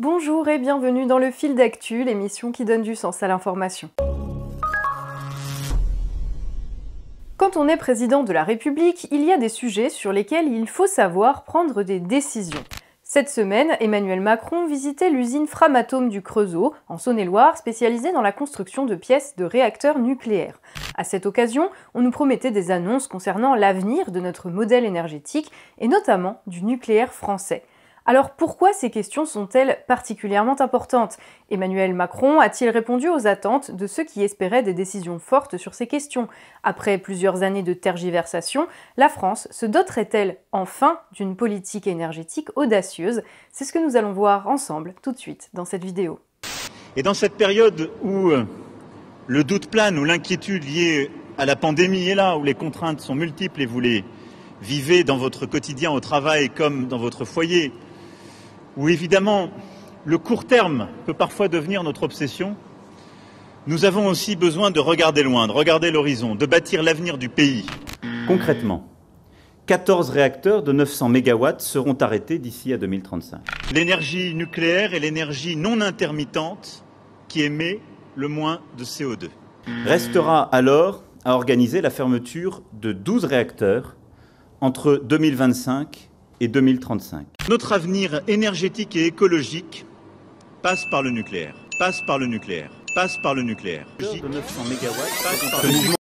Bonjour et bienvenue dans le Fil d'actu, l'émission qui donne du sens à l'information. Quand on est président de la République, il y a des sujets sur lesquels il faut savoir prendre des décisions. Cette semaine, Emmanuel Macron visitait l'usine Framatome du Creusot, en Saône-et-Loire, spécialisée dans la construction de pièces de réacteurs nucléaires. À cette occasion, on nous promettait des annonces concernant l'avenir de notre modèle énergétique, et notamment du nucléaire français. Alors pourquoi ces questions sont-elles particulièrement importantes? Emmanuel Macron a-t-il répondu aux attentes de ceux qui espéraient des décisions fortes sur ces questions? Après plusieurs années de tergiversation, la France se doterait-elle enfin d'une politique énergétique audacieuse? C'est ce que nous allons voir ensemble tout de suite dans cette vidéo. Et dans cette période où le doute plane, où l'inquiétude liée à la pandémie est là, où les contraintes sont multiples et vous les vivez dans votre quotidien au travail comme dans votre foyer, où évidemment le court terme peut parfois devenir notre obsession, nous avons aussi besoin de regarder loin, de regarder l'horizon, de bâtir l'avenir du pays. Concrètement, 14 réacteurs de 900 MW seront arrêtés d'ici à 2035. L'énergie nucléaire est l'énergie non intermittente qui émet le moins de CO2. Restera alors à organiser la fermeture de 12 réacteurs entre 2025 et 2035. Notre avenir énergétique et écologique passe par le nucléaire, passe par le nucléaire, passe par le nucléaire. De 900 MW Passe par le nucléaire.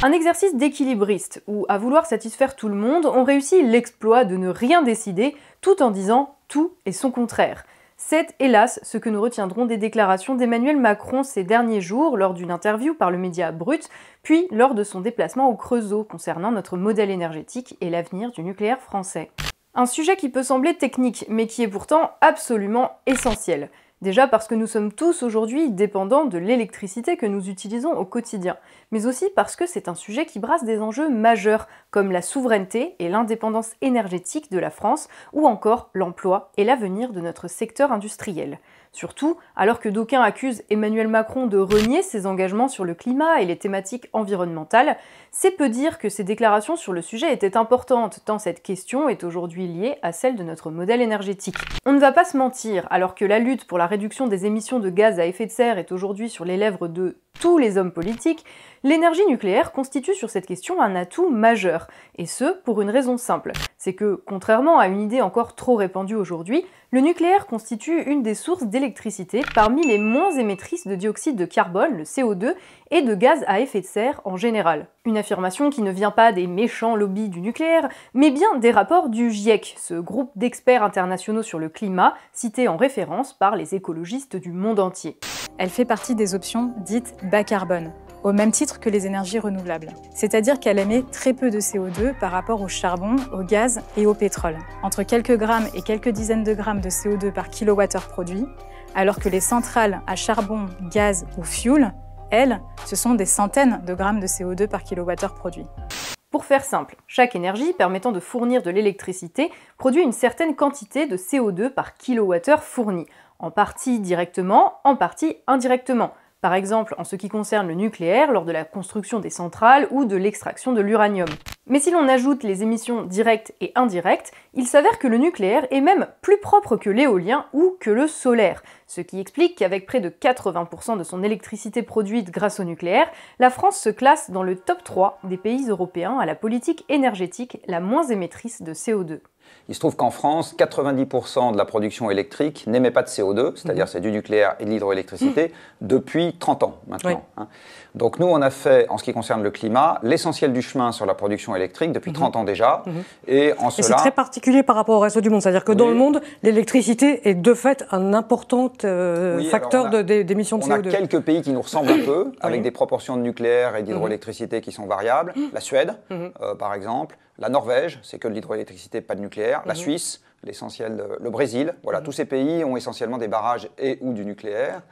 Un exercice d'équilibriste, où, à vouloir satisfaire tout le monde, on réussit l'exploit de ne rien décider, tout en disant tout et son contraire. C'est, hélas, ce que nous retiendrons des déclarations d'Emmanuel Macron ces derniers jours lors d'une interview par le média Brut, puis lors de son déplacement au Creusot concernant notre modèle énergétique et l'avenir du nucléaire français. Un sujet qui peut sembler technique, mais qui est pourtant absolument essentiel. Déjà parce que nous sommes tous aujourd'hui dépendants de l'électricité que nous utilisons au quotidien, mais aussi parce que c'est un sujet qui brasse des enjeux majeurs, comme la souveraineté et l'indépendance énergétique de la France, ou encore l'emploi et l'avenir de notre secteur industriel. Surtout, alors que d'aucuns accusent Emmanuel Macron de renier ses engagements sur le climat et les thématiques environnementales, c'est peu dire que ses déclarations sur le sujet étaient importantes, tant cette question est aujourd'hui liée à celle de notre modèle énergétique. On ne va pas se mentir, alors que la lutte pour la réduction des émissions de gaz à effet de serre est aujourd'hui sur les lèvres de tous les hommes politiques, l'énergie nucléaire constitue sur cette question un atout majeur, et ce, pour une raison simple. C'est que, contrairement à une idée encore trop répandue aujourd'hui, le nucléaire constitue une des sources d'électricité parmi les moins émettrices de dioxyde de carbone, le CO2, et de gaz à effet de serre en général. Une affirmation qui ne vient pas des méchants lobbies du nucléaire, mais bien des rapports du GIEC, ce groupe d'experts internationaux sur le climat, cité en référence par les écologistes du monde entier. Elle fait partie des options dites bas carbone, au même titre que les énergies renouvelables. C'est-à-dire qu'elle émet très peu de CO2 par rapport au charbon, au gaz et au pétrole. Entre quelques grammes et quelques dizaines de grammes de CO2 par kilowattheure produit, alors que les centrales à charbon, gaz ou fioul, elles, ce sont des centaines de grammes de CO2 par kilowattheure produit. Pour faire simple, chaque énergie permettant de fournir de l'électricité produit une certaine quantité de CO2 par kilowattheure fourni, en partie directement, en partie indirectement. Par exemple, en ce qui concerne le nucléaire, lors de la construction des centrales ou de l'extraction de l'uranium. Mais si l'on ajoute les émissions directes et indirectes, il s'avère que le nucléaire est même plus propre que l'éolien ou que le solaire, ce qui explique qu'avec près de 80% de son électricité produite grâce au nucléaire, la France se classe dans le top 3 des pays européens à la politique énergétique la moins émettrice de CO2. Il se trouve qu'en France, 90% de la production électrique n'émet pas de CO2, c'est-à-dire c'est du nucléaire et de l'hydroélectricité, depuis 30 ans maintenant. Oui. Donc nous, on a fait, en ce qui concerne le climat, l'essentiel du chemin sur la production électrique depuis 30 ans déjà. Et c'est très particulier par rapport au reste du monde, c'est-à-dire que dans le monde, l'électricité est de fait un important facteur d'émissions de CO2. On a quelques pays qui nous ressemblent un peu, avec des proportions de nucléaire et d'hydroélectricité qui sont variables. La Suède, par exemple. La Norvège, c'est que de l'hydroélectricité, pas de nucléaire. La Suisse, le Brésil. Voilà, tous ces pays ont essentiellement des barrages et ou du nucléaire.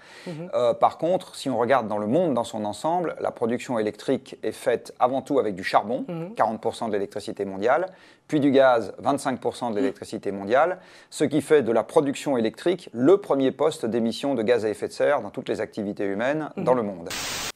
Par contre, si on regarde dans le monde dans son ensemble, la production électrique est faite avant tout avec du charbon, 40% de l'électricité mondiale, puis du gaz, 25% de l'électricité mondiale, ce qui fait de la production électrique le premier poste d'émissions de gaz à effet de serre dans toutes les activités humaines dans le monde.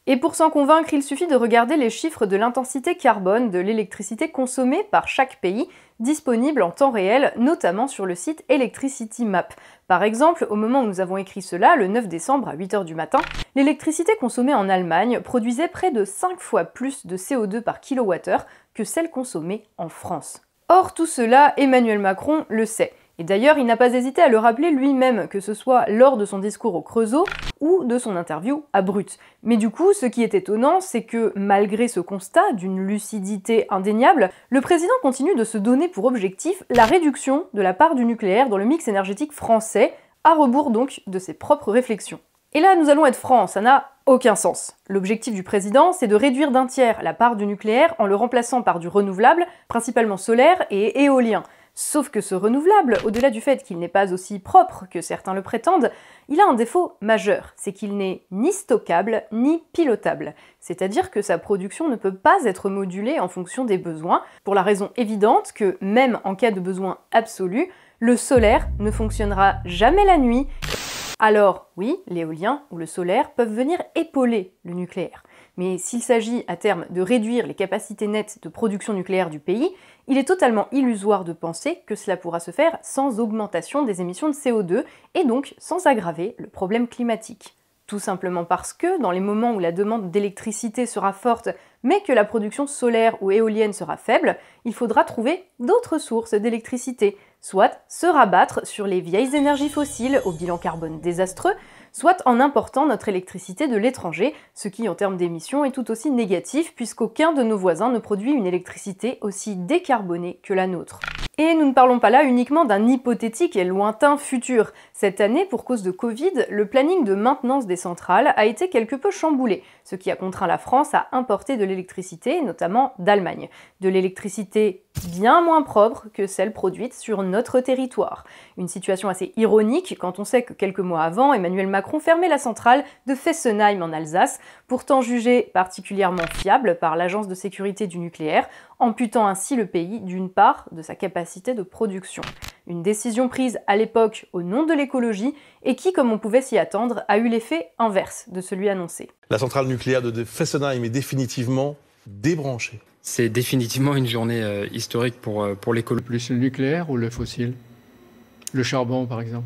Et pour s'en convaincre, il suffit de regarder les chiffres de l'intensité carbone de l'électricité consommée par chaque pays, disponible en temps réel, notamment sur le site Electricity Map. Par exemple, au moment où nous avons écrit cela, le 9 décembre à 8h du matin, l'électricité consommée en Allemagne produisait près de 5 fois plus de CO2 par kilowattheure que celle consommée en France. Or, tout cela, Emmanuel Macron le sait. Et d'ailleurs, il n'a pas hésité à le rappeler lui-même, que ce soit lors de son discours au Creusot ou de son interview à Brut. Mais du coup, ce qui est étonnant, c'est que malgré ce constat d'une lucidité indéniable, le président continue de se donner pour objectif la réduction de la part du nucléaire dans le mix énergétique français, à rebours donc de ses propres réflexions. Et là, nous allons être francs, ça n'a aucun sens. L'objectif du président, c'est de réduire d'un tiers la part du nucléaire en le remplaçant par du renouvelable, principalement solaire et éolien. Sauf que ce renouvelable, au-delà du fait qu'il n'est pas aussi propre que certains le prétendent, il a un défaut majeur, c'est qu'il n'est ni stockable ni pilotable. C'est-à-dire que sa production ne peut pas être modulée en fonction des besoins, pour la raison évidente que, même en cas de besoin absolu, le solaire ne fonctionnera jamais la nuit. Alors, oui, l'éolien ou le solaire peuvent venir épauler le nucléaire. Mais s'il s'agit à terme de réduire les capacités nettes de production nucléaire du pays, il est totalement illusoire de penser que cela pourra se faire sans augmentation des émissions de CO2 et donc sans aggraver le problème climatique. Tout simplement parce que, dans les moments où la demande d'électricité sera forte, mais que la production solaire ou éolienne sera faible, il faudra trouver d'autres sources d'électricité, soit se rabattre sur les vieilles énergies fossiles au bilan carbone désastreux, soit en important notre électricité de l'étranger, ce qui en termes d'émissions est tout aussi négatif puisqu'aucun de nos voisins ne produit une électricité aussi décarbonée que la nôtre. Et nous ne parlons pas là uniquement d'un hypothétique et lointain futur. Cette année, pour cause de Covid, le planning de maintenance des centrales a été quelque peu chamboulé, ce qui a contraint la France à importer de l'électricité, notamment d'Allemagne. De l'électricité bien moins propre que celle produite sur notre territoire. Une situation assez ironique quand on sait que quelques mois avant, Emmanuel Macron fermait la centrale de Fessenheim en Alsace, pourtant jugée particulièrement fiable par l'Agence de sécurité du nucléaire, amputant ainsi le pays d'une part de sa capacité de production. Une décision prise à l'époque au nom de l'écologie et qui, comme on pouvait s'y attendre, a eu l'effet inverse de celui annoncé. La centrale nucléaire de Fessenheim est définitivement débranchée. C'est définitivement une journée historique pour l'écolo. Plus le nucléaire ou le fossile? Le charbon, par exemple?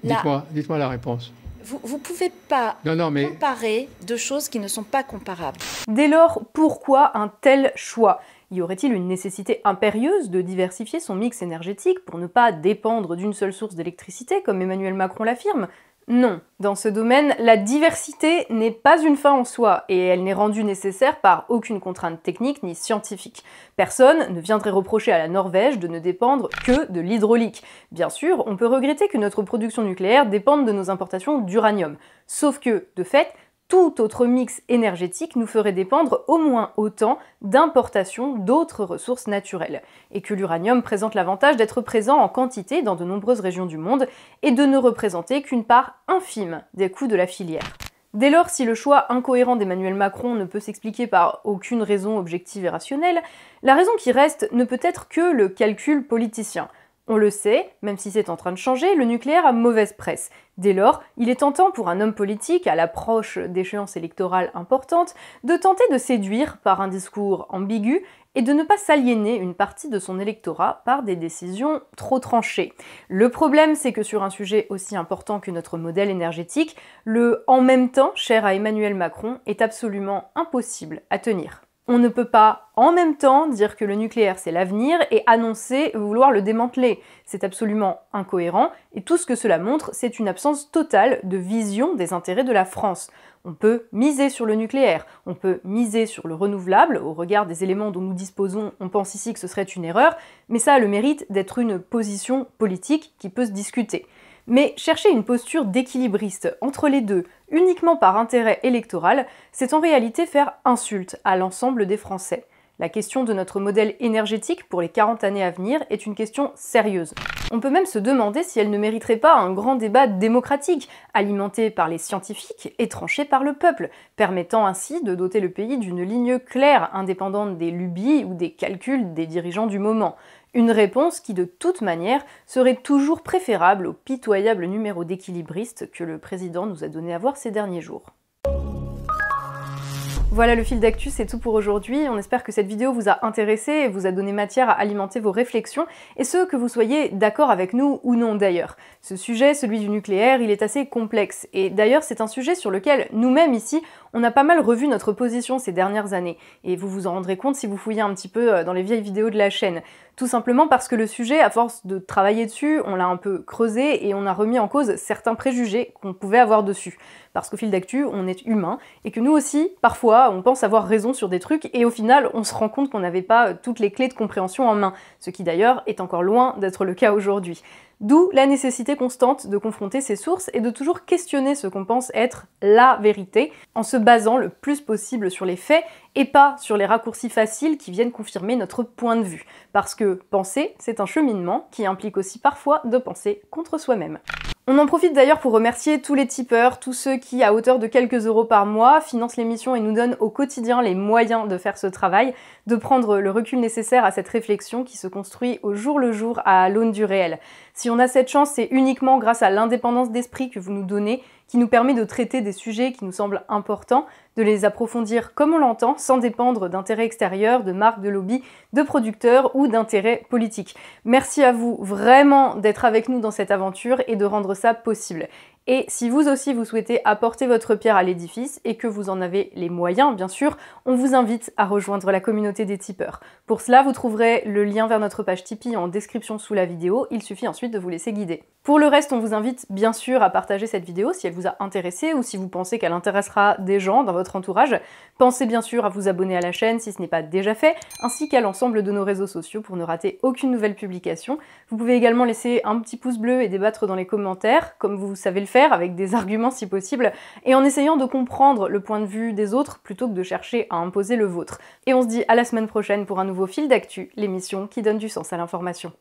Dites-moi la réponse. Vous ne pouvez pas comparer deux choses qui ne sont pas comparables. Dès lors, pourquoi un tel choix ? Y aurait-il une nécessité impérieuse de diversifier son mix énergétique pour ne pas dépendre d'une seule source d'électricité, comme Emmanuel Macron l'affirme ? Non. Dans ce domaine, la diversité n'est pas une fin en soi, et elle n'est rendue nécessaire par aucune contrainte technique ni scientifique. Personne ne viendrait reprocher à la Norvège de ne dépendre que de l'hydraulique. Bien sûr, on peut regretter que notre production nucléaire dépende de nos importations d'uranium. Sauf que, de fait, tout autre mix énergétique nous ferait dépendre au moins autant d'importations d'autres ressources naturelles, et que l'uranium présente l'avantage d'être présent en quantité dans de nombreuses régions du monde et de ne représenter qu'une part infime des coûts de la filière. Dès lors, si le choix incohérent d'Emmanuel Macron ne peut s'expliquer par aucune raison objective et rationnelle, la raison qui reste ne peut être que le calcul politicien. On le sait, même si c'est en train de changer, le nucléaire a mauvaise presse. Dès lors, il est tentant pour un homme politique, à l'approche d'échéances électorales importantes, de tenter de séduire par un discours ambigu et de ne pas s'aliéner une partie de son électorat par des décisions trop tranchées. Le problème, c'est que sur un sujet aussi important que notre modèle énergétique, le « en même temps » cher à Emmanuel Macron est absolument impossible à tenir. On ne peut pas en même temps dire que le nucléaire c'est l'avenir et annoncer vouloir le démanteler. C'est absolument incohérent et tout ce que cela montre, c'est une absence totale de vision des intérêts de la France. On peut miser sur le nucléaire, on peut miser sur le renouvelable, au regard des éléments dont nous disposons, on pense ici que ce serait une erreur, mais ça a le mérite d'être une position politique qui peut se discuter. Mais chercher une posture d'équilibriste entre les deux, uniquement par intérêt électoral, c'est en réalité faire insulte à l'ensemble des Français. La question de notre modèle énergétique pour les 40 années à venir est une question sérieuse. On peut même se demander si elle ne mériterait pas un grand débat démocratique, alimenté par les scientifiques et tranché par le peuple, permettant ainsi de doter le pays d'une ligne claire, indépendante des lubies ou des calculs des dirigeants du moment. Une réponse qui, de toute manière, serait toujours préférable au pitoyable numéro d'équilibriste que le président nous a donné à voir ces derniers jours. Voilà, le fil d'actu, c'est tout pour aujourd'hui. On espère que cette vidéo vous a intéressé et vous a donné matière à alimenter vos réflexions, et ce, que vous soyez d'accord avec nous ou non d'ailleurs. Ce sujet, celui du nucléaire, il est assez complexe, et d'ailleurs c'est un sujet sur lequel nous-mêmes ici, on a pas mal revu notre position ces dernières années, et vous vous en rendrez compte si vous fouillez un petit peu dans les vieilles vidéos de la chaîne. Tout simplement parce que le sujet, à force de travailler dessus, on l'a un peu creusé et on a remis en cause certains préjugés qu'on pouvait avoir dessus. Parce qu'au fil d'actu, on est humain, et que nous aussi, parfois, on pense avoir raison sur des trucs, et au final, on se rend compte qu'on n'avait pas toutes les clés de compréhension en main, ce qui d'ailleurs est encore loin d'être le cas aujourd'hui. D'où la nécessité constante de confronter ces sources et de toujours questionner ce qu'on pense être la vérité, en se basant le plus possible sur les faits et pas sur les raccourcis faciles qui viennent confirmer notre point de vue. Parce que penser, c'est un cheminement qui implique aussi parfois de penser contre soi-même. On en profite d'ailleurs pour remercier tous les tipeurs, tous ceux qui, à hauteur de quelques euros par mois, financent l'émission et nous donnent au quotidien les moyens de faire ce travail, de prendre le recul nécessaire à cette réflexion qui se construit au jour le jour à l'aune du réel. Si on a cette chance, c'est uniquement grâce à l'indépendance d'esprit que vous nous donnez, qui nous permet de traiter des sujets qui nous semblent importants, de les approfondir comme on l'entend, sans dépendre d'intérêts extérieurs, de marques, de lobbies, de producteurs ou d'intérêts politiques. Merci à vous vraiment d'être avec nous dans cette aventure et de rendre ça possible. Et si vous aussi vous souhaitez apporter votre pierre à l'édifice et que vous en avez les moyens, bien sûr, on vous invite à rejoindre la communauté des tipeurs. Pour cela, vous trouverez le lien vers notre page Tipeee en description sous la vidéo, il suffit ensuite de vous laisser guider. Pour le reste, on vous invite bien sûr à partager cette vidéo si elle vous a intéressé ou si vous pensez qu'elle intéressera des gens dans votre entourage. Pensez bien sûr à vous abonner à la chaîne si ce n'est pas déjà fait, ainsi qu'à l'ensemble de nos réseaux sociaux pour ne rater aucune nouvelle publication. Vous pouvez également laisser un petit pouce bleu et débattre dans les commentaires, comme vous savez le faire, avec des arguments si possible, et en essayant de comprendre le point de vue des autres plutôt que de chercher à imposer le vôtre. Et on se dit à la semaine prochaine pour un nouveau fil d'actu, l'émission qui donne du sens à l'information.